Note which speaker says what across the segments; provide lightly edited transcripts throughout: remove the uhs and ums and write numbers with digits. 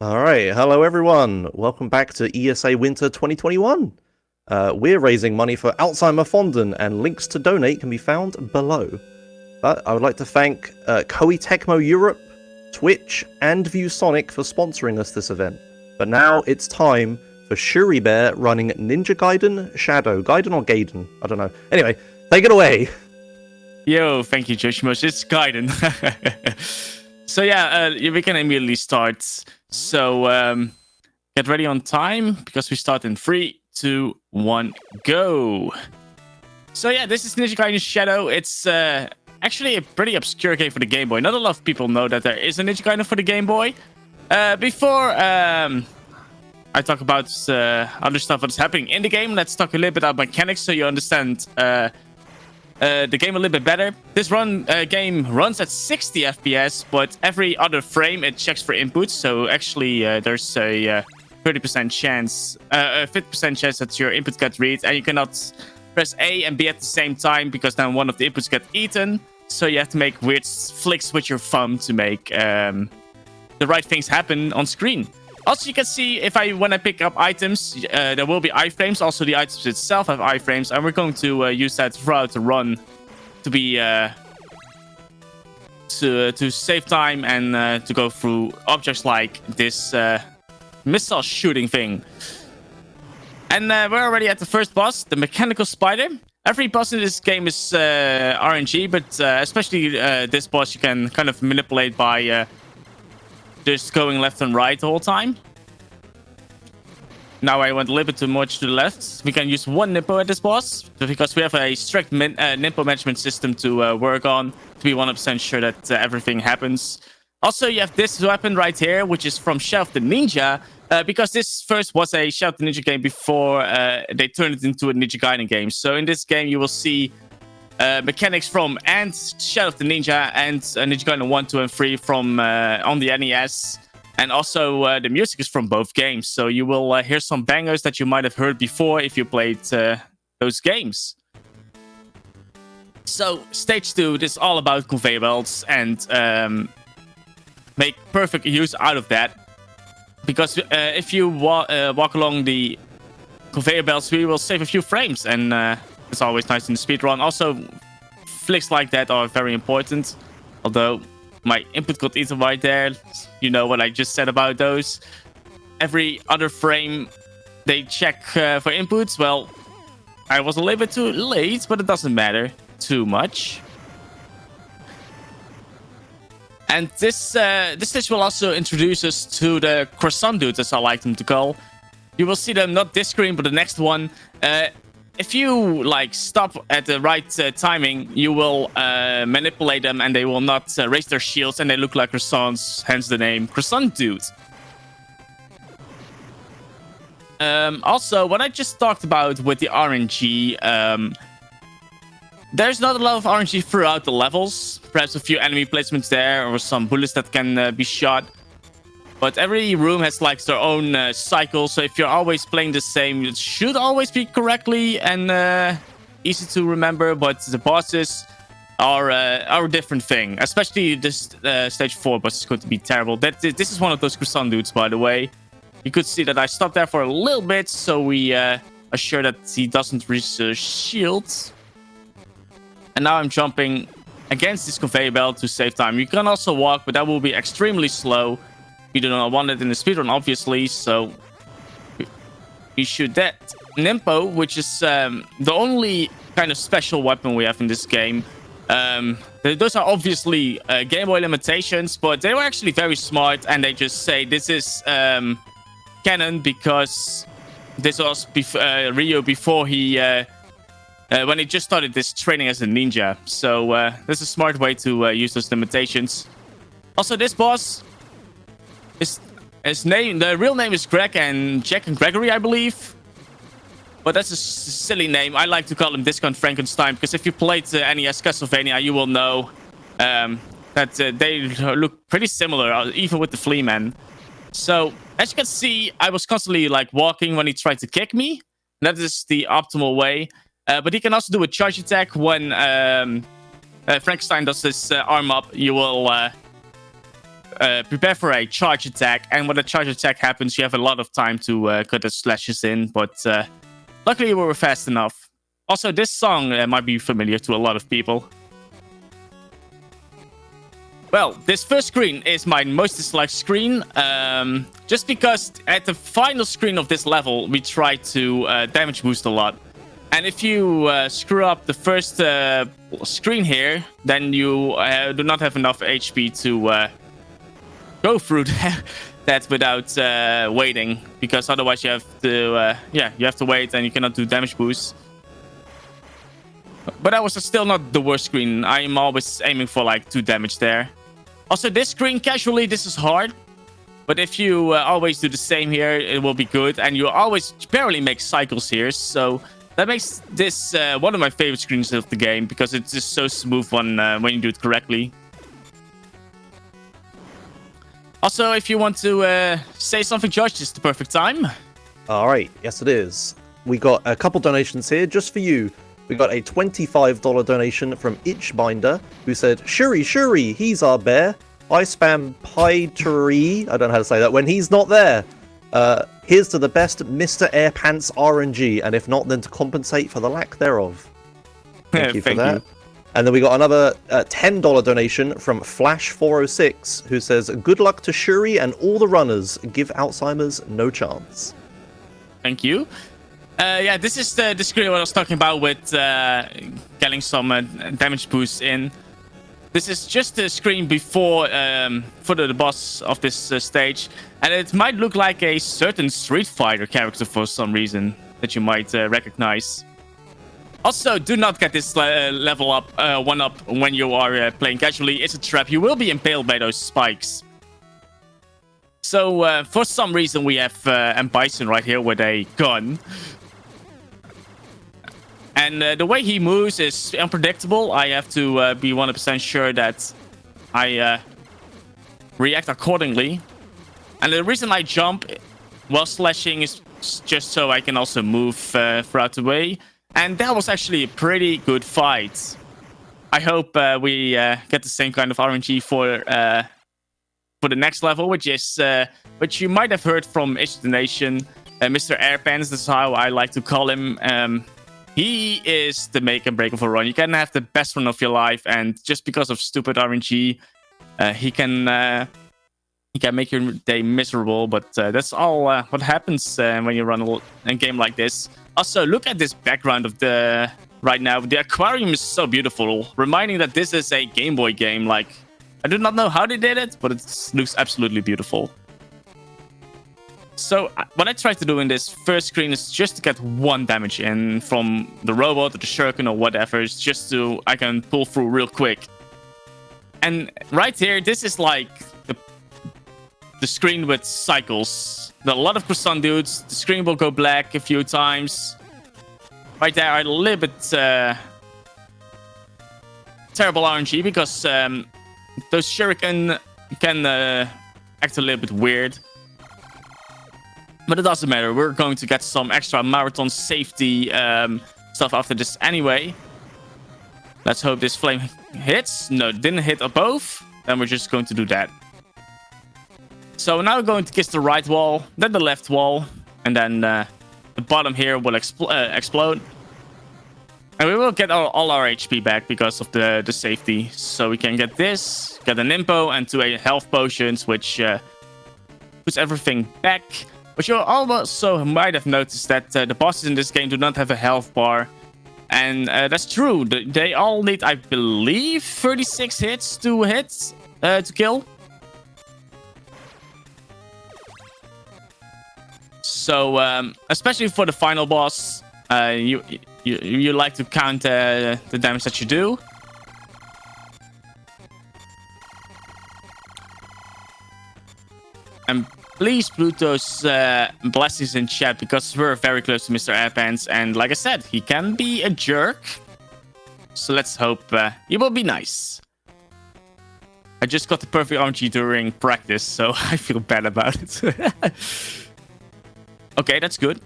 Speaker 1: Alright, hello everyone. Welcome back to ESA Winter 2021. We're raising money for Alzheimer Fonden, and links to donate can be found below. But I would like to thank Koei Tecmo Europe, Twitch, and ViewSonic for sponsoring us this event. But now it's time for ShuriBear running Ninja Gaiden Shadow. Gaiden or Gaiden? I don't know. Anyway, take it away.
Speaker 2: Yo, thank you, Joshimos. It's Gaiden. So yeah, we can immediately start. So get ready on time because we start in 3, 2, 1, go. So yeah, this is Ninja Gaiden Shadow. It's actually a pretty obscure game for the Game Boy. Not a lot of people know that there is a Ninja Gaiden for the Game Boy. Before I talk about other stuff that's happening in the game, let's talk a little bit about mechanics so you understand the game a little bit better. This game runs at 60 FPS, but every other frame it checks for inputs. So actually, there's a 30% chance, 50% chance that your input gets read, and you cannot press A and B at the same time because then one of the inputs get eaten. So you have to make weird flicks with your thumb to make the right things happen on screen. Also, you can see when I pick up items, there will be iframes. Also, the items itself have iframes, and we're going to use that throughout the run to be to save time and to go through objects like this missile shooting thing. And we're already at the first boss, the mechanical spider. Every boss in this game is RNG, but especially this boss you can kind of manipulate by just going left and right the whole time. Now I went a little bit too much to the left. We can use one Nimpo at this boss because we have a strict Nimpo management system to work on to be 100% sure that everything happens. Also, you have this weapon right here, which is from Shadow of the Ninja, because this first was a Shadow of the Ninja game before they turned it into a Ninja Gaiden game. So in this game, you will see mechanics from and Shadow of the Ninja and Ninja Gaiden 1, 2, and 3 from on the NES. And also the music is from both games. So you will hear some bangers that you might have heard before if you played those games. So stage 2, this is all about conveyor belts and make perfect use out of that. Because if you walk along the conveyor belts, we will save a few frames. And it's always nice in the speedrun. Also, flicks like that are very important. Although my input got eaten right there. You know what I just said about those. Every other frame, they check for inputs. Well, I was a little bit too late, but it doesn't matter too much. And this stage will also introduce us to the croissant dudes, as I like them to call. You will see them not this screen, but the next one. If you stop at the right timing, you will manipulate them and they will not raise their shields and they look like croissants, hence the name Croissant Dude. Also, what I just talked about with the RNG, there's not a lot of RNG throughout the levels. Perhaps a few enemy placements there or some bullets that can be shot. But every room has their own cycle, so if you're always playing the same, it should always be correctly and easy to remember. But the bosses are a different thing, especially this stage 4 boss is going to be terrible. This is one of those croissant dudes, by the way. You could see that I stopped there for a little bit, so we are sure that he doesn't reach the shield. And now I'm jumping against this conveyor belt to save time. You can also walk, but that will be extremely slow. We do not want it in the speedrun, obviously, so we shoot that Nimpo, which is the only kind of special weapon we have in this game. Those are obviously Game Boy limitations, but they were actually very smart, and they just say this is canon because this was Ryo before he when he just started this training as a ninja. So that's a smart way to use those limitations. Also, this boss. The real name is Jack and Gregory, I believe. But that's a silly name. I like to call him Discount Frankenstein because if you played NES Castlevania, you will know that they look pretty similar, even with the Flea Man. So, as you can see, I was constantly walking when he tried to kick me. That is the optimal way. But he can also do a charge attack when Frankenstein does his arm up. You will prepare for a charge attack. And when the charge attack happens, you have a lot of time to cut the slashes in. But luckily, we were fast enough. Also, this song might be familiar to a lot of people. Well, this first screen is my most disliked screen. Just because at the final screen of this level, we try to damage boost a lot. And if you screw up the first screen here, then you do not have enough HP to go through that without waiting. Because otherwise you have to, you have to wait and you cannot do damage boosts. But that was still not the worst screen. I'm always aiming for like 2 damage there. Also, this screen, casually, this is hard. But if you always do the same here, it will be good. And you always barely make cycles here. So that makes this one of my favorite screens of the game. Because it's just so smooth when you do it correctly. Also, if you want to say something, Josh, this is the perfect time.
Speaker 1: All right. Yes, it is. We got a couple donations here just for you. We got a $25 donation from Itchbinder, who said, Shuri, he's our bear. I spam Pie-Tree, I don't know how to say that, when he's not there. Here's to the best Mr. Airpants RNG, and if not, then to compensate for the lack thereof. Thank you for that. You. And then we got another $10 donation from Flash406, who says, good luck to Shuri and all the runners. Give Alzheimer's no chance.
Speaker 2: Thank you. Yeah, this is the screen I was talking about with getting some damage boosts in. This is just the screen before for the boss of this stage. And it might look like a certain Street Fighter character for some reason that you might recognize. Also, do not get this level up, 1-up when you are playing casually. It's a trap. You will be impaled by those spikes. So, for some reason, we have M. Bison right here with a gun. And the way he moves is unpredictable. I have to be 100% sure that I react accordingly. And the reason I jump while slashing is just so I can also move throughout the way. And that was actually a pretty good fight. I hope we get the same kind of RNG for the next level, which you might have heard from Itch the Nation, Mr. Airpants. That's how I like to call him. He is the make and break of a run. You can have the best run of your life, and just because of stupid RNG, he can make your day miserable. But that's all what happens when you run a game like this. Also, look at this background of the right now. The aquarium is so beautiful, reminding that this is a Game Boy game. Like, I do not know how they did it, but it looks absolutely beautiful. So what I try to do in this first screen is just to get 1 damage in from the robot or the shuriken or whatever. It's just so I can pull through real quick. And right here, this is like the screen with cycles. There are a lot of croissant dudes. The screen will go black a few times. Right there, a little bit terrible RNG because those shuriken can act a little bit weird. But it doesn't matter. We're going to get some extra marathon safety stuff after this anyway. Let's hope this flame hits. No, it didn't hit above. Then we're just going to do that. So now we're going to kiss the right wall, then the left wall, and then the bottom here will explode. And we will get all our HP back because of the safety. So we can get this, get an impo, and 2 health potions, which puts everything back. But you also might have noticed that the bosses in this game do not have a health bar. And that's true. They all need, I believe, 36 hits to kill. So, especially for the final boss, you like to count the damage that you do. And please put those blessings in chat because we're very close to Mr. Airpants. And like I said, he can be a jerk. So let's hope he will be nice. I just got the perfect RNG during practice, so I feel bad about it. Okay, that's good.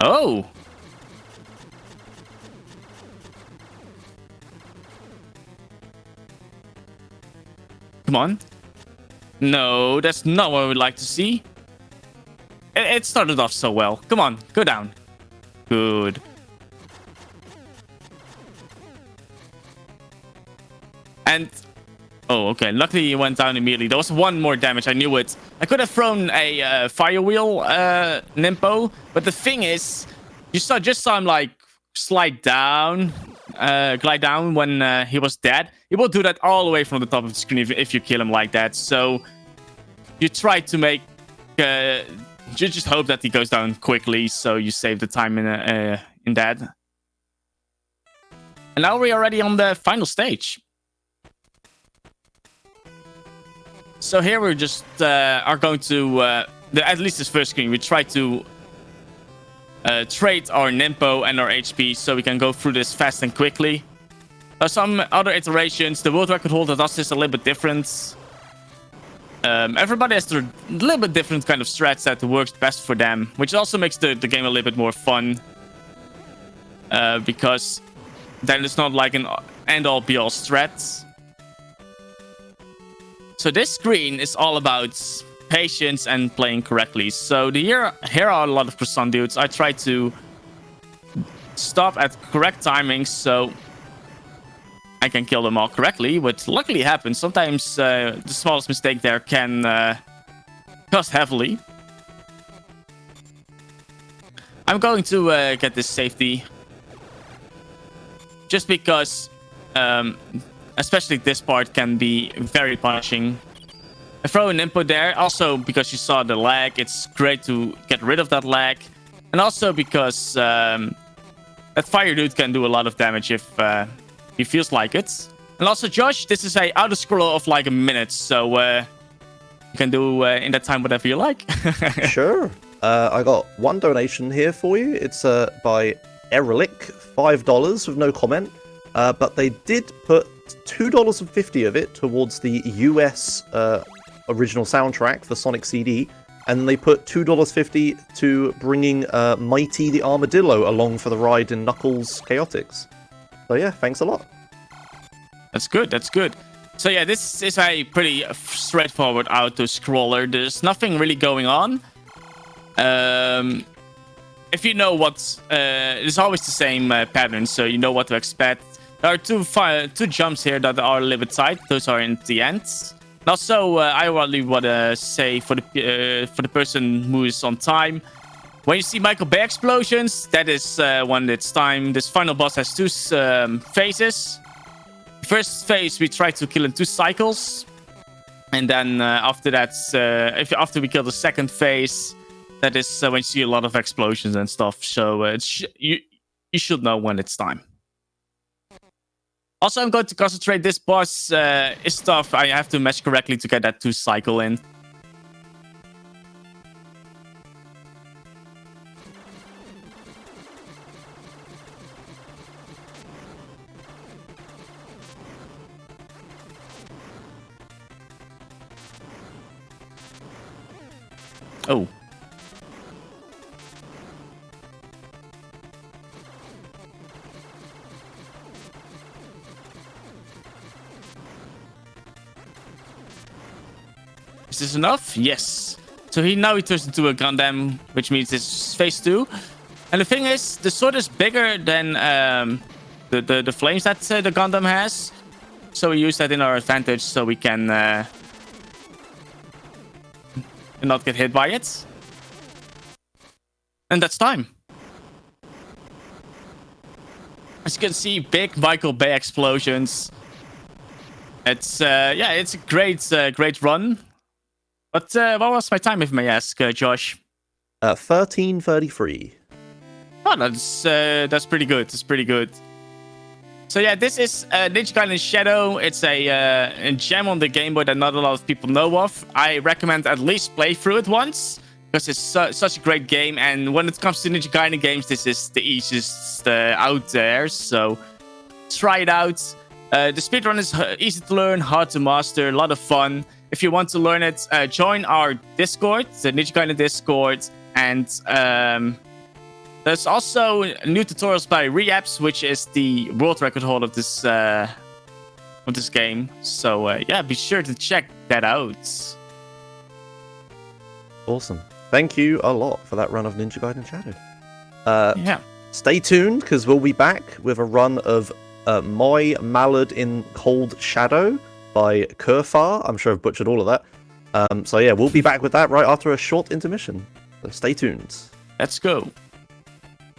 Speaker 2: Oh. Come on. No, that's not what we'd like to see. It started off so well. Come on, go down. Good. And... oh, okay. Luckily, he went down immediately. There was one more damage. I knew it. I could have thrown a fire wheel Nimpo. But the thing is, you just saw him, like, glide down when he was dead. He will do that all the way from the top of the screen if you kill him like that. So you try to make... you just hope that he goes down quickly, so you save the time in that. And now we're already on the final stage. So here we're just are going to, at least this first screen, we try to trade our Nimpo and our HP so we can go through this fast and quickly. Some other iterations, the world record holder does this a little bit different. Everybody has a little bit different kind of strats that works best for them, which also makes the game a little bit more fun. Because then it's not like an end-all be-all strat. So this screen is all about patience and playing correctly. So here are a lot of croissant dudes. I try to stop at correct timings so I can kill them all correctly, but luckily it happens. Sometimes the smallest mistake there can cost heavily. I'm going to get this safety. Just because... especially this part can be very punishing. I throw an input there. Also because you saw the lag. It's great to get rid of that lag. And also because that fire dude can do a lot of damage if he feels like it. And also Josh, this is a auto scroll of like a minute. So you can do in that time whatever you like.
Speaker 1: Sure. I got one donation here for you. It's by Erlich, $5 with no comment. But they did put $2.50 of it towards the US original soundtrack for Sonic CD, and they put $2.50 to bringing Mighty the Armadillo along for the ride in Knuckles Chaotix. So yeah, thanks a lot.
Speaker 2: That's good, that's good. So yeah, this is a pretty straightforward auto-scroller. There's nothing really going on. If you know what... it's always the same pattern, so you know what to expect. There are two jumps here that are a little bit tight. Those are in the end. And also, I really want to say for the person who is on time, when you see Michael Bay explosions, that is when it's time. This final boss has two phases. First phase, we try to kill in 2 cycles, and then after that, after we kill the second phase, that is when you see a lot of explosions and stuff. So you should know when it's time. Also, I'm going to concentrate. This boss is tough. I have to match correctly to get that 2 cycle in. Oh. Is this enough? Yes. So now he turns into a Gundam, which means this is phase 2. And the thing is, the sword is bigger than the flames that the Gundam has. So we use that in our advantage so we can not get hit by it. And that's time. As you can see, big Michael Bay explosions. It's yeah, it's a great run. But what was my time, if I may ask, Josh?
Speaker 1: 13:33.
Speaker 2: Oh, that's pretty good. That's pretty good. So yeah, this is Ninja Gaiden Shadow. It's a gem on the Game Boy that not a lot of people know of. I recommend at least play through it once, because it's such a great game. And when it comes to Ninja Gaiden games, this is the easiest out there. So try it out. The speedrun is easy to learn, hard to master, a lot of fun. If you want to learn it, join our Discord, the Ninja Gaiden Discord. And there's also new tutorials by Reapps, which is the world record holder of this of this game. So yeah, be sure to check that out.
Speaker 1: Awesome. Thank you a lot for that run of Ninja Gaiden Shadow.
Speaker 2: Yeah.
Speaker 1: Stay tuned, because we'll be back with a run of My Mallard in Cold Shadow by Kurfar. I'm sure I've butchered all of that. So yeah, we'll be back with that right after a short intermission. So stay tuned.
Speaker 2: Let's go.